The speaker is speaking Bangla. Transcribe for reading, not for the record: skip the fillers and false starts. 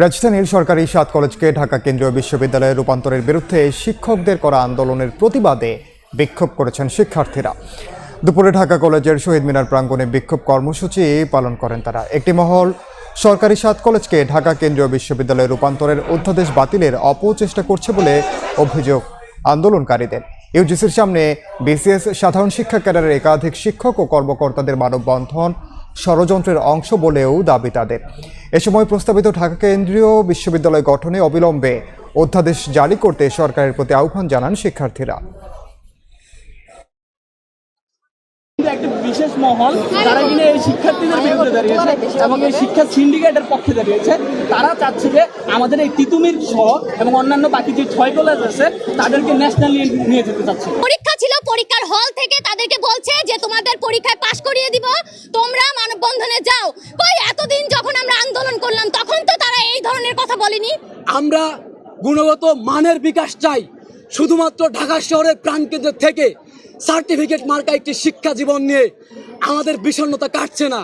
রাজধানীর সরকারি ৭ কলেজকে ঢাকা কেন্দ্রীয় বিশ্ববিদ্যালয়ে রূপান্তরের বিরুদ্ধে শিক্ষকদের করা আন্দোলনের প্রতিবাদে বিক্ষোভ করেছেন শিক্ষার্থীরা। দুপুরে ঢাকা কলেজের শহীদ মিনার প্রাঙ্গণে বিক্ষোভ কর্মসূচি পালন করেন তারা। একটি মহল সরকারি ৭ কলেজকে ঢাকা কেন্দ্রীয় বিশ্ববিদ্যালয়ে রূপান্তরের অধ্যাদেশ বাতিলের অপচেষ্টা করছে বলে অভিযোগ আন্দোলনকারীদের। ইউজিসির সামনে বিসিএস সাধারণ শিক্ষা ক্যাডারের একাধিক শিক্ষক ও কর্মকর্তাদের মানববন্ধন ষড়যন্ত্রের অংশ বলেও দাবি তাদের। এ সময় প্রস্তাবিত ঢাকা কেন্দ্রীয় বিশ্ববিদ্যালয় গঠনে অবিলম্বে অধ্যাদেশ জারি করতে সরকারের প্রতি আহ্বান জানান শিক্ষার্থীরা। একটা বিশেষ মহল যারা কিনা এই শিক্ষার্থীদের বিরুদ্ধে দাঁড়িয়েছে এবং এই শিক্ষা সিন্ডিকেটের পক্ষে দাঁড়িয়েছে, তারা চাচ্ছে যে আমাদের এই তিতুমির সহ এবং অন্যান্য বাকি যে 6 কলেজ আছে তাদেরকে ন্যাশনাল নিয়ে যেতে চাচ্ছে। পরীক্ষা ছিল, পরীক্ষার হল থেকে তাদেরকে বলছে যে তোমাদের পরীক্ষায় পাশ করিয়ে দিব, তোমরা মানববন্ধনে যাও। কই এতদিন যখন আমরা আন্দোলন করলাম তখন তো তারা এই ধরনের কথা বলেনি। আমরা গুণগত মানের বিকাশ চাই। শুধুমাত্র ঢাকা শহরের প্রাণকেন্দ্র থেকে সার্টিফিকেট মার্কা একটি শিক্ষা জীবন নিয়ে আমাদের বিষণ্ণতা কাটছে না।